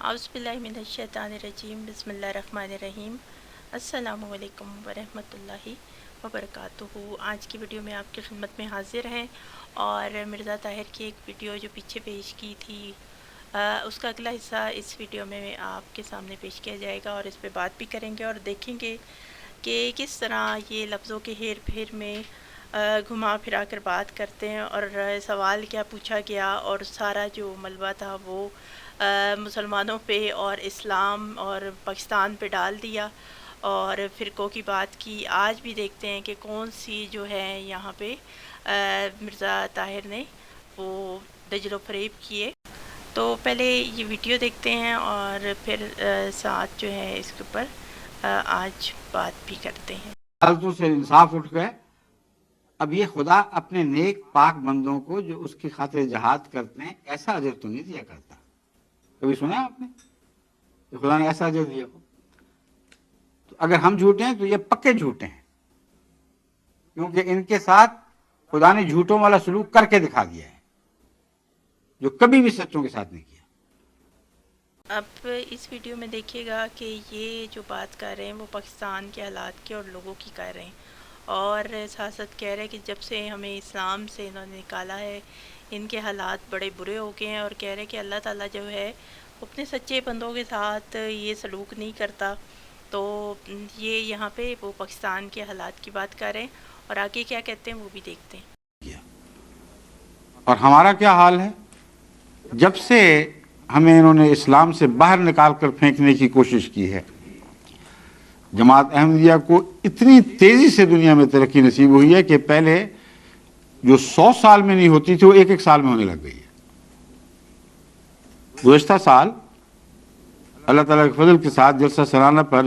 اعوذ باللہ من الشیطان الرجیم بسم اللہ الرحمن الرحیم السلام علیکم ورحمۃ اللہ وبرکاتہ۔ آج کی ویڈیو میں آپ کی خدمت میں حاضر ہیں اور مرزا طاہر کی ایک ویڈیو جو پیچھے پیش کی تھی اس کا اگلا حصہ اس ویڈیو میں آپ کے سامنے پیش کیا جائے گا اور اس پہ بات بھی کریں گے اور دیکھیں گے کہ کس طرح یہ لفظوں کے ہیر پھیر میں گھما پھرا کر بات کرتے ہیں اور سوال کیا پوچھا گیا اور سارا جو ملبہ تھا وہ مسلمانوں پہ اور اسلام اور پاکستان پہ ڈال دیا اور فرقوں کی بات کی۔ آج بھی دیکھتے ہیں کہ کون سی جو ہے یہاں پہ مرزا طاہر نے وہ دجل و فریب کیے۔ تو پہلے یہ ویڈیو دیکھتے ہیں اور پھر ساتھ جو ہے اس کے اوپر آج بات بھی کرتے ہیں۔ غلطوں سے انصاف اٹھ گئے۔ اب یہ خدا اپنے نیک پاک بندوں کو جو اس کی خاطر جہاد کرتے ہیں ایسا اجر تو نہیں دیا کرتا۔ کبھی سنا آپ نے کہ خدا نے ایسا اجر دیا ہو؟ تو اگر ہم جھوٹے ہیں تو یہ پکے جھوٹے ہیں، کیونکہ ان کے ساتھ خدا نے جھوٹوں والا سلوک کر کے دکھا دیا ہے جو کبھی بھی سچوں کے ساتھ نہیں کیا۔ اب اس ویڈیو میں دیکھیے گا کہ یہ جو بات کر رہے ہیں وہ پاکستان کے حالات کی اور لوگوں کی کر رہے ہیں اور ساتھ ساتھ کہہ رہے ہیں کہ جب سے ہمیں اسلام سے انہوں نے نکالا ہے ان کے حالات بڑے برے ہو گئے ہیں اور کہہ رہے ہیں کہ اللہ تعالیٰ جو ہے اپنے سچے بندوں کے ساتھ یہ سلوک نہیں کرتا۔ تو یہ یہاں پہ وہ پاکستان کے حالات کی بات کر رہے ہیں اور آگے کیا کہتے ہیں وہ بھی دیکھتے ہیں۔ اور ہمارا کیا حال ہے؟ جب سے ہمیں انہوں نے اسلام سے باہر نکال کر پھینکنے کی کوشش کی ہے، جماعت احمدیہ کو اتنی تیزی سے دنیا میں ترقی نصیب ہوئی ہے کہ پہلے جو 100 سال میں نہیں ہوتی تھی وہ ایک سال میں ہونے لگ گئی ہے۔ گزشتہ سال اللہ تعالیٰ کے فضل کے ساتھ جلسہ سالانہ پر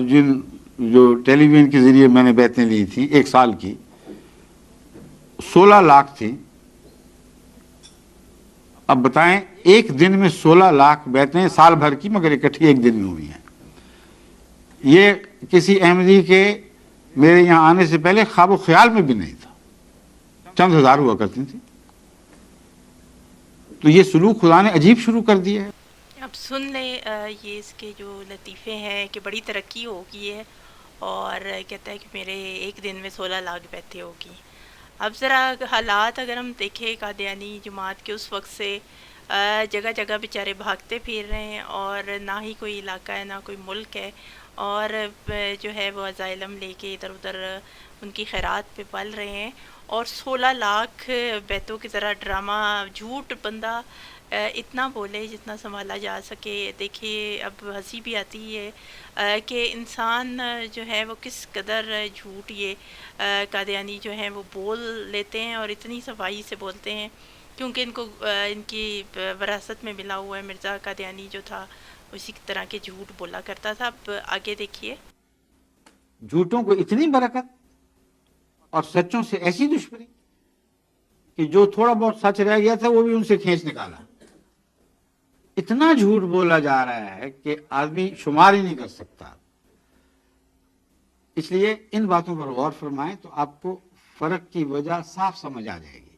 جو ٹیلی ویژن کے ذریعے میں نے بیعتیں لی تھی ایک سال کی 16 لاکھ تھی۔ اب بتائیں ایک دن میں 16 لاکھ بیعتیں سال بھر کی مگر اکٹھی ایک دن میں ہوئی ہیں۔ یہ کسی احمدی کے میرے یہاں آنے سے پہلے خواب و خیال میں بھی نہیں تھا، چند ہزار ہوا کرتی تھی۔ تو یہ سلوک خدا نے عجیب شروع کر دیا ہے۔ اب سن لیں یہ اس کے جو لطیفے ہیں کہ بڑی ترقی ہو گئی ہے اور کہتا ہے کہ میرے ایک دن میں 16 لاکھ بیعتیں ہوگی۔ اب ذرا حالات اگر ہم دیکھیں قادیانی جماعت کے اس وقت سے جگہ جگہ بیچارے بھاگتے پھر رہے ہیں اور نہ ہی کوئی علاقہ ہے نہ کوئی ملک ہے اور جو ہے وہ عزائلم لے کے ادھر ادھر ان کی خیرات پہ پل رہے ہیں اور 16 لاکھ بیتوں کی ذرا ڈرامہ جھوٹ بندہ اتنا بولے جتنا سنبھالا جا سکے۔ دیکھیے اب ہنسی بھی آتی ہے کہ انسان جو ہے وہ کس قدر جھوٹ یہ قادیانی جو ہیں وہ بول لیتے ہیں اور اتنی صفائی سے بولتے ہیں کیونکہ ان کو ان کی وراثت میں ملا ہوا ہے۔ مرزا قادیانی جو تھا اسی طرح کے جھوٹ بولا کرتا تھا۔ اب آگے دیکھیے۔ جھوٹوں کو اتنی برکت اور سچوں سے ایسی دشمنی کہ جو تھوڑا بہت سچ رہ گیا تھا وہ بھی ان سے کھینچ نکالا۔ اتنا جھوٹ بولا جا رہا ہے کہ آدمی شمار ہی نہیں کر سکتا۔ اس لیے ان باتوں پر غور فرمائیں تو آپ کو فرق کی وجہ صاف سمجھ آ جائے گی۔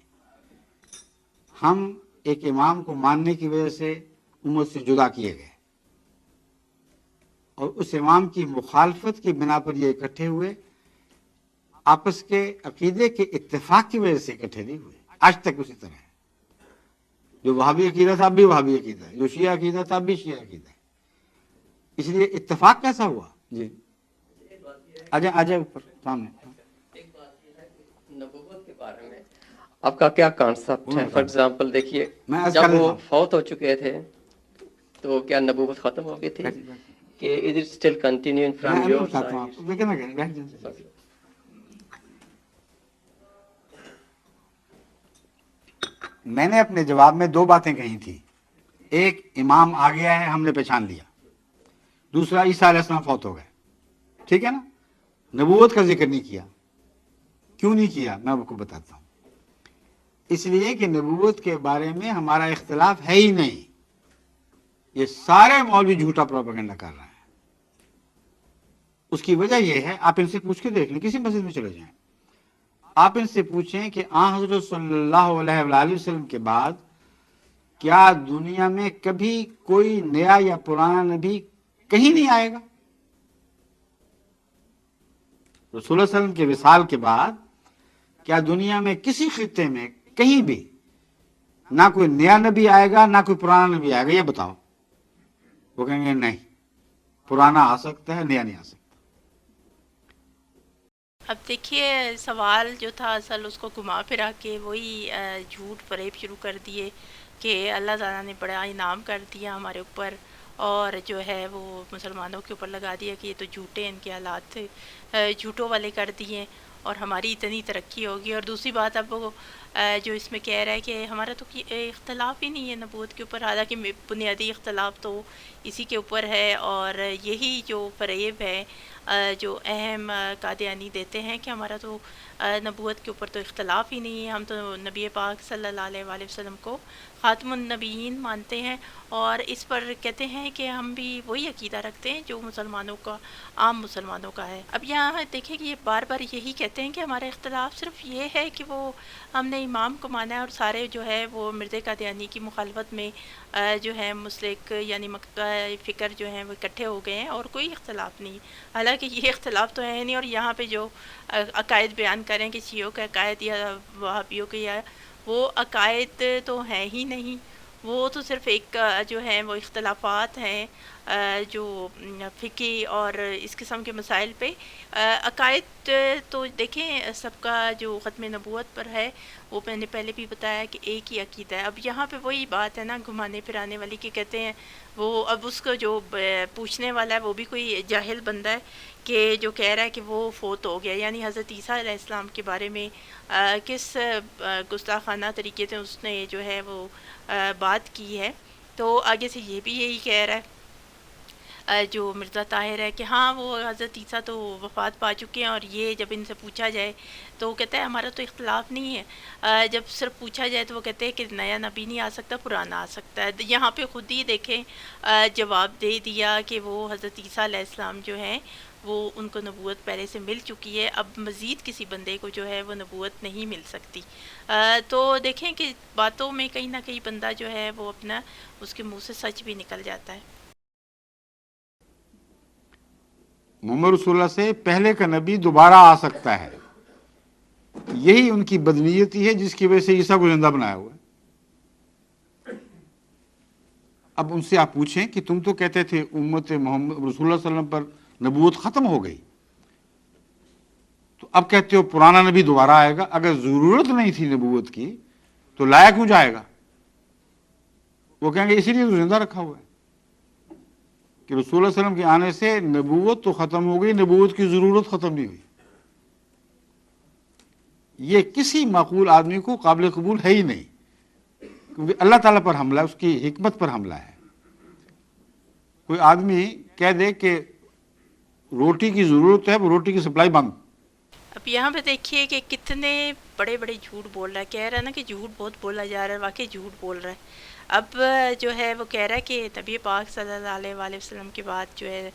ہم ایک امام کو ماننے کی وجہ سے امت سے جدا کیے گئے اور اس امام کی مخالفت کی بنا پر یہ اکٹھے ہوئے، آپس کے عقیدے کے اتفاق کی وجہ سے اکٹھے نہیں ہوئے۔ آج تک اسی طرح ہے۔ جو وہابی عقیدہ تھا اب بھی وہابی عقیدہ ہے، جو شیعہ عقیدہ تھا اب بھی شیعہ عقیدہ ہے۔ اس لیے اتفاق کیسا ہوا؟ جی آجائے اوپر سامنے۔ ایک بات یہ ہے کہ نبوت کے بارے میں آپ کا کیا کانسیپٹ ہے؟ فار ایگزامپل دیکھیے جب وہ فوت ہو چکے تھے تو کیا نبوت ختم ہو گئی تھی کہ is it still continuing from your side? میں نے اپنے جواب میں دو باتیں کہی تھی۔ ایک، امام آ گیا ہے ہم نے پہچان لیا۔ دوسرا، عیسیٰ علیہ السلام فوت ہو گئے۔ ٹھیک ہے نا؟ نبوت کا ذکر نہیں کیا۔ کیوں نہیں کیا میں آپ کو بتاتا ہوں۔ اس لیے کہ نبوت کے بارے میں ہمارا اختلاف ہے ہی نہیں۔ یہ سارے مولوی جھوٹا پروپیگنڈا کر رہے ہیں۔ اس کی وجہ یہ ہے، آپ ان سے پوچھ کے دیکھ لیں، کسی مسجد میں چلے جائیں، آپ ان سے پوچھیں کہ حضرت صلی اللہ علیہ وآلہ وسلم کے بعد کیا دنیا میں کبھی کوئی نیا یا پرانا نبی کہیں نہیں آئے گا؟ رسول اللہ علیہ وسلم کے وصال کے بعد کیا دنیا میں کسی خطے میں کہیں بھی نہ کوئی نیا نبی آئے گا نہ کوئی پرانا نبی آئے گا؟ یہ بتاؤ. وہ کہیں گے نہیں، پرانا آ سکتا ہے، نیا نہیں آ سکتا. اب دیکھیے سوال جو تھا اصل اس کو گھما پھرا کے وہی جھوٹ فریب شروع کر دیے کہ اللہ تعالیٰ نے بڑا انعام کر دیا ہمارے اوپر، اور جو ہے وہ مسلمانوں کے اوپر لگا دیا کہ یہ تو جھوٹے ان کے حالات جھوٹوں والے کر دیے اور ہماری اتنی ترقی ہوگی. اور دوسری بات اب وہ جو اس میں کہہ رہا ہے کہ ہمارا تو اختلاف ہی نہیں ہے نبوت کے اوپر، حالانکہ بنیادی اختلاف تو اسی کے اوپر ہے. اور یہی جو فریب ہے جو اہم قادیانی دیتے ہیں کہ ہمارا تو نبوت کے اوپر تو اختلاف ہی نہیں ہے، ہم تو نبی پاک صلی اللہ علیہ وآلہ وسلم کو خاتم النبیین مانتے ہیں، اور اس پر کہتے ہیں کہ ہم بھی وہی عقیدہ رکھتے ہیں جو مسلمانوں کا، عام مسلمانوں کا ہے. اب یہاں دیکھیں کہ یہ بار بار یہی کہتے ہیں کہ ہمارا اختلاف صرف یہ ہے کہ وہ ہم نے امام کو مانا ہے، اور سارے جو ہے وہ مرزا قادیانی کی مخالفت میں جو ہے مسلک یعنی مکتبہ فکر جو ہیں وہ اکٹھے ہو گئے ہیں، اور کوئی اختلاف نہیں. حالانکہ یہ اختلاف تو ہے نہیں، اور یہاں پہ جو عقائد بیان کریں کہ شیعوں کے عقائد یا وہابیوں کے یا وہ عقائد تو ہیں ہی نہیں، وہ تو صرف ایک جو ہے وہ اختلافات ہیں جو فقہی اور اس قسم کے مسائل پہ. عقائد تو دیکھیں سب کا جو ختم نبوت پر ہے وہ میں نے پہلے بھی بتایا کہ ایک ہی عقیدہ ہے. اب یہاں پہ وہی بات ہے نا گھمانے پھرانے والی کہ کہتے ہیں وہ اب اس کو جو پوچھنے والا ہے وہ بھی کوئی جاہل بندہ ہے کہ جو کہہ رہا ہے کہ وہ فوت ہو گیا، یعنی حضرت عیسیٰ علیہ السلام کے بارے میں کس گستاخانہ طریقے سے اس نے جو ہے وہ بات کی ہے. تو آگے سے یہ بھی یہی کہہ رہا ہے جو مرزا طاہر ہے کہ ہاں وہ حضرت عیسیٰ تو وفات پا چکے ہیں، اور یہ جب ان سے پوچھا جائے تو کہتا ہے ہمارا تو اختلاف نہیں ہے. جب صرف پوچھا جائے تو وہ کہتے ہیں کہ نیا نبی نہیں آ سکتا، پرانا آ سکتا ہے. یہاں پہ خود ہی دیکھیں جواب دے دیا کہ وہ حضرت عیسیٰ علیہ السلام جو ہیں وہ ان کو نبوت پہلے سے مل چکی ہے، اب مزید کسی بندے کو جو ہے وہ نبوت نہیں مل سکتی. تو دیکھیں کہ باتوں میں کہیں نہ کہیں بندہ جو ہے وہ اپنا اس کے منہ سے سچ بھی نکل جاتا ہے. محمد رسول اللہ سے پہلے کا نبی دوبارہ آ سکتا ہے، یہی ان کی بدنیتی ہے جس کی وجہ سے عیسیٰ کو زندہ بنایا ہوا ہے. اب ان سے آپ پوچھیں کہ تم تو کہتے تھے امت محمد رسول اللہ صلی اللہ علیہ وسلم پر نبوت ختم ہو گئی، تو اب کہتے ہو پرانا نبی دوبارہ آئے گا. اگر ضرورت نہیں تھی نبوت کی تو لایا کیوں جائے گا؟ وہ کہیں گے اسی لیے تو زندہ رکھا ہوا ہے کہ رسول اللہ علیہ وسلم کے آنے سے نبوت تو ختم ہو گئی، نبوت کی ضرورت ختم نہیں ہوئی. یہ کسی معقول آدمی کو قابل قبول ہے ہی نہیں، کیونکہ اللہ تعالیٰ پر حملہ ہے، اس کی حکمت پر حملہ ہے. کوئی آدمی کہہ دے کہ روٹی کی ضرورت ہے، وہ روٹی کی سپلائی بند. اب یہاں پہ دیکھیے کہ کتنے بڑے بڑے جھوٹ بول رہا ہے، کہہ رہا ہے نا کہ جھوٹ بہت بولا جا رہا ہے، واقعی جھوٹ بول رہا ہے. اب جو ہے وہ کہہ رہا ہے کہ نبی پاک صلی اللہ علیہ وآلہ وسلم کے بعد جو ہے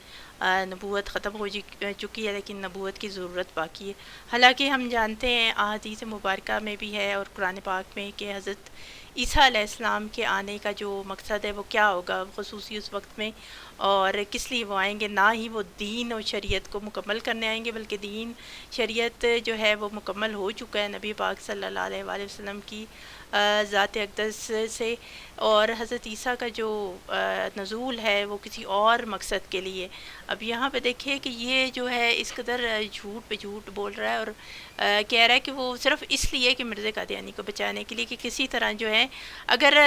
نبوت ختم ہو چکی ہے، لیکن نبوت کی ضرورت باقی ہے. حالانکہ ہم جانتے ہیں احادیث مبارکہ میں بھی ہے اور قرآن پاک میں کہ حضرت عیسیٰ علیہ السلام کے آنے کا جو مقصد ہے وہ کیا ہوگا خصوصی اس وقت میں، اور کس لیے وہ آئیں گے. نہ ہی وہ دین اور شریعت کو مکمل کرنے آئیں گے، بلکہ دین شریعت جو ہے وہ مکمل ہو چکا ہے نبی پاک صلی اللہ علیہ وآلہ وسلم کی ذات اقدس سے. اور حضرت عیسیٰ کا جو نزول ہے وہ کسی اور مقصد کے لیے. اب یہاں پہ دیکھیں کہ یہ جو ہے اس قدر جھوٹ پہ جھوٹ بول رہا ہے، اور کہہ رہا ہے کہ وہ صرف اس لیے کہ مرزا قادیانی کو بچانے کے لیے کہ کسی طرح جو ہے اگر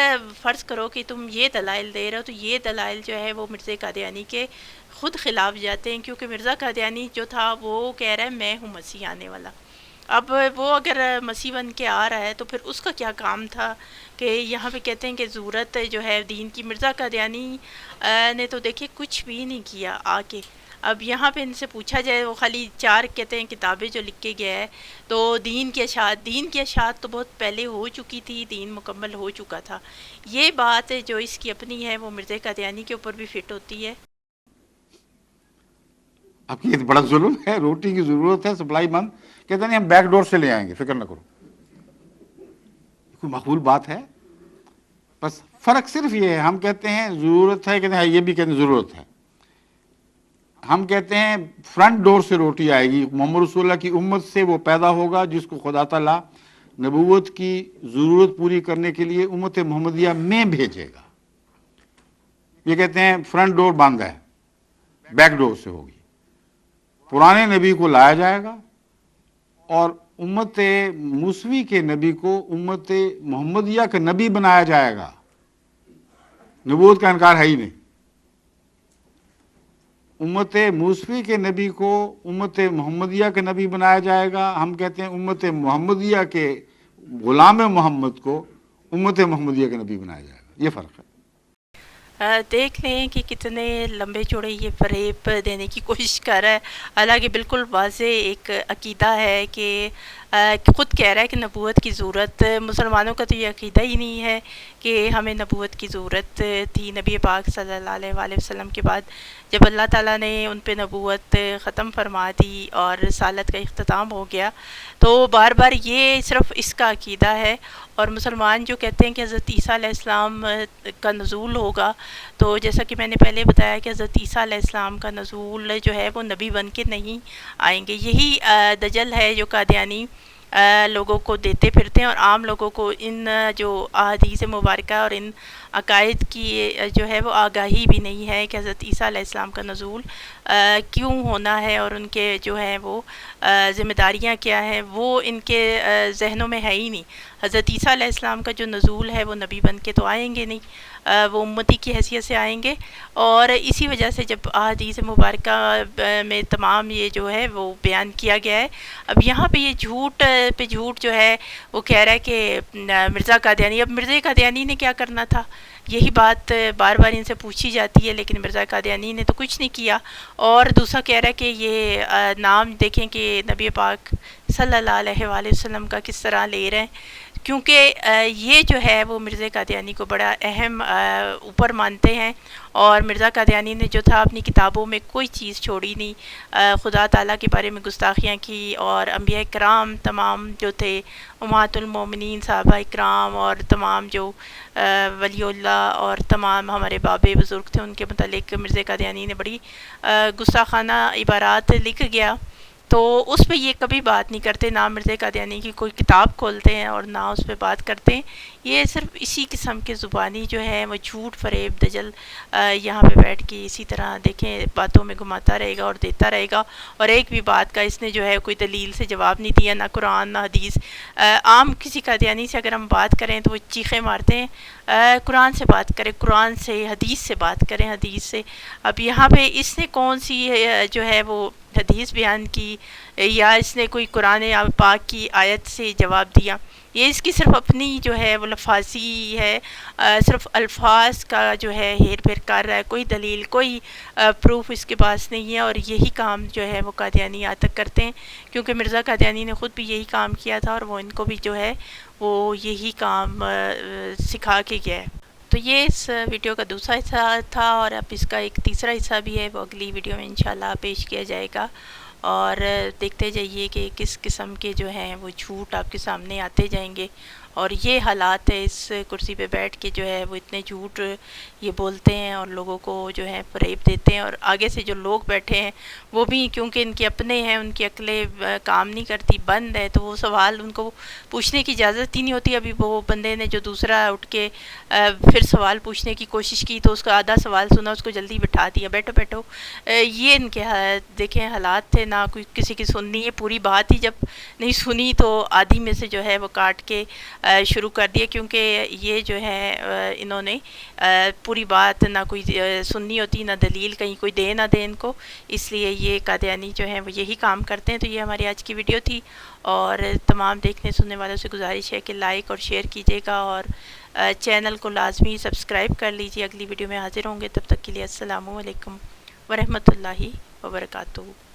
فرض کرو کہ تم یہ دلائل دے رہے ہو تو یہ دلائل جو ہے وہ مرزا قادیانی کے خود خلاف جاتے ہیں، کیونکہ مرزا قادیانی جو تھا وہ کہہ رہا ہے میں ہوں مسیح آنے والا. اب وہ اگر مسیح بن کے آ رہا ہے تو پھر اس کا کیا کام تھا کہ یہاں پہ کہتے ہیں کہ ضرورت جو ہے دین کی. مرزا قادیانی نے تو دیکھیں کچھ بھی نہیں کیا آ کے. اب یہاں پہ ان سے پوچھا جائے وہ خالی 4 کہتے ہیں کتابیں جو لکھ کے گیا ہے، تو دین کی اشاعت تو بہت پہلے ہو چکی تھی، دین مکمل ہو چکا تھا. یہ بات جو اس کی اپنی ہے وہ مرزا قادیانی کے اوپر بھی فٹ ہوتی ہے. اب یہ بڑا ظلم ہے، روٹی کی ضرورت ہے، سپلائی بند، کہتے نہیں ہم بیک ڈور سے لے آئیں گے، فکر نہ کرو. کوئی معقول بات ہے؟ بس فرق صرف یہ ہے, ہم کہتے ہیں ضرورت ہے, کہتے ہیں یہ بھی کہتے ہیں ضرورت ہے. ہم کہتے ہیں فرنٹ ڈور سے روٹی آئے گی, محمد رسول اللہ کی امت سے وہ پیدا ہوگا جس کو خدا تعالیٰ نبوت کی ضرورت پوری کرنے کے لیے امت محمدیہ میں بھیجے گا. یہ کہتے ہیں فرنٹ ڈور بند ہے, بیک ڈور سے ہوگی. پرانے نبی کو لایا جائے گا اور امت موسوی کے نبی کو امت محمدیہ کا نبی بنایا جائے گا. نبوت کا انکار ہے ہی نہیں. امت موسوی کے نبی کو امت محمدیہ کا نبی بنایا جائے گا. ہم کہتے ہیں امت محمدیہ کے غلام محمد کو امت محمدیہ کا نبی بنایا جائے گا. یہ فرق ہے. دیکھ لیں کہ کتنے لمبے چوڑے یہ فریب دینے کی کوشش کر رہا ہے. حالانکہ بالکل واضح ایک عقیدہ ہے کہ خود کہہ رہا ہے کہ نبوت کی ضرورت, مسلمانوں کا تو یہ عقیدہ ہی نہیں ہے کہ ہمیں نبوت کی ضرورت تھی. نبی پاک صلی اللہ علیہ وآلہ وسلم کے بعد جب اللہ تعالیٰ نے ان پہ نبوت ختم فرما دی اور رسالت کا اختتام ہو گیا, تو بار بار یہ صرف اس کا عقیدہ ہے. اور مسلمان جو کہتے ہیں کہ حضرت عیسیٰ علیہ السلام کا نزول ہوگا, تو جیسا کہ میں نے پہلے بتایا کہ حضرت عیسیٰ علیہ السلام کا نزول جو ہے وہ نبی بن کے نہیں آئیں گے. یہی دجل ہے جو قادیانی لوگوں کو دیتے پھرتے ہیں اور عام لوگوں کو ان جو احادیث مبارکہ اور ان عقائد کی جو ہے وہ آگاہی بھی نہیں ہے کہ حضرت عیسیٰ علیہ السلام کا نزول کیوں ہونا ہے اور ان کے جو ہے وہ ذمہ داریاں کیا ہیں, وہ ان کے ذہنوں میں ہے ہی نہیں. حضرت عیسیٰ علیہ السلام کا جو نزول ہے وہ نبی بن کے تو آئیں گے نہیں, وہ امتی کی حیثیت سے آئیں گے. اور اسی وجہ سے جب احادیث مبارکہ میں تمام یہ جو ہے وہ بیان کیا گیا ہے, اب یہاں پہ یہ جھوٹ پہ جھوٹ جو ہے وہ کہہ رہا ہے کہ مرزا قادیانی, اب مرزا قادیانی نے کیا کرنا تھا, یہی بات بار بار ان سے پوچھی جاتی ہے, لیکن مرزا قادیانی نے تو کچھ نہیں کیا. اور دوسرا کہہ رہا ہے کہ یہ نام دیکھیں کہ نبی پاک صلی اللہ علیہ وآلہ وسلم کا کس طرح لے رہے ہیں, کیونکہ یہ جو ہے وہ مرزا قادیانی کو بڑا اہم اوپر مانتے ہیں. اور مرزا قادیانی نے جو تھا اپنی کتابوں میں کوئی چیز چھوڑی نہیں, خدا تعالیٰ کے بارے میں گستاخیاں کی, اور انبیاء کرام تمام جو تھے, امہات المومنین صحابہ اکرام اور تمام جو ولی اللہ اور تمام ہمارے باب بزرگ تھے, ان کے متعلق مرزا قادیانی نے بڑی گستاخانہ عبارات لکھ گیا. تو اس پہ یہ کبھی بات نہیں کرتے, نہ مرزا قادیانی کی کوئی کتاب کھولتے ہیں اور نہ اس پہ بات کرتے ہیں. یہ صرف اسی قسم کے زبانی جو ہے وہ جھوٹ فریب دجل یہاں پہ بیٹھ کے اسی طرح دیکھیں باتوں میں گھماتا رہے گا اور دیتا رہے گا. اور ایک بھی بات کا اس نے جو ہے کوئی دلیل سے جواب نہیں دیا, نہ قرآن نہ حدیث. عام کسی قادیانی سے اگر ہم بات کریں تو وہ چیخیں مارتے ہیں, قرآن سے بات کریں, قرآن سے, حدیث سے بات کریں, حدیث سے. اب یہاں پہ اس نے کون سی جو ہے وہ حدیث بیان کی یا اس نے کوئی قرآن پاک کی آیت سے جواب دیا؟ یہ اس کی صرف اپنی جو ہے وہ لفاظی ہے, صرف الفاظ کا جو ہے ہیر پھیر کر رہا ہے, کوئی دلیل کوئی پروف اس کے پاس نہیں ہے. اور یہی کام جو ہے وہ قادیانی آج تک کرتے ہیں, کیونکہ مرزا قادیانی نے خود بھی یہی کام کیا تھا اور وہ ان کو بھی جو ہے وہ یہی کام سکھا کے گیا ہے. تو یہ اس ویڈیو کا دوسرا حصہ تھا, اور اب اس کا ایک تیسرا حصہ بھی ہے, وہ اگلی ویڈیو میں انشاءاللہ پیش کیا جائے گا. اور دیکھتے جائیے کہ کس قسم کے جو ہیں وہ جھوٹ آپ کے سامنے آتے جائیں گے. اور یہ حالات ہے, اس کرسی پہ بیٹھ کے جو ہے وہ اتنے جھوٹ یہ بولتے ہیں اور لوگوں کو جو ہے فریب دیتے ہیں. اور آگے سے جو لوگ بیٹھے ہیں وہ بھی کیونکہ ان کے اپنے ہیں, ان کی عقلیں کام نہیں کرتی, بند ہے, تو وہ سوال ان کو پوچھنے کی اجازت ہی نہیں ہوتی. ابھی وہ بندے نے جو دوسرا اٹھ کے پھر سوال پوچھنے کی کوشش کی تو اس کا آدھا سوال سنا, اس کو جلدی بٹھا دیا, بیٹھو بیٹھو. یہ ان کے دیکھیں حالات تھے, نہ کوئی کسی کی سننی ہے. پوری بات ہی جب نہیں سنی تو آدھی میں سے جو ہے وہ کاٹ کے شروع کر دیا, کیونکہ یہ جو ہے انہوں نے پوری بات نہ کوئی سننی ہوتی, نہ دلیل کہیں کوئی دے نہ دے ان کو. اس لیے یہ قادیانی جو ہیں وہ یہی کام کرتے ہیں. تو یہ ہماری آج کی ویڈیو تھی, اور تمام دیکھنے سننے والوں سے گزارش ہے کہ لائک اور شیئر کیجیے گا, اور چینل کو لازمی سبسکرائب کر لیجیے. اگلی ویڈیو میں حاضر ہوں گے, تب تک کے لیے السلام علیکم ورحمۃ اللہ وبرکاتہ.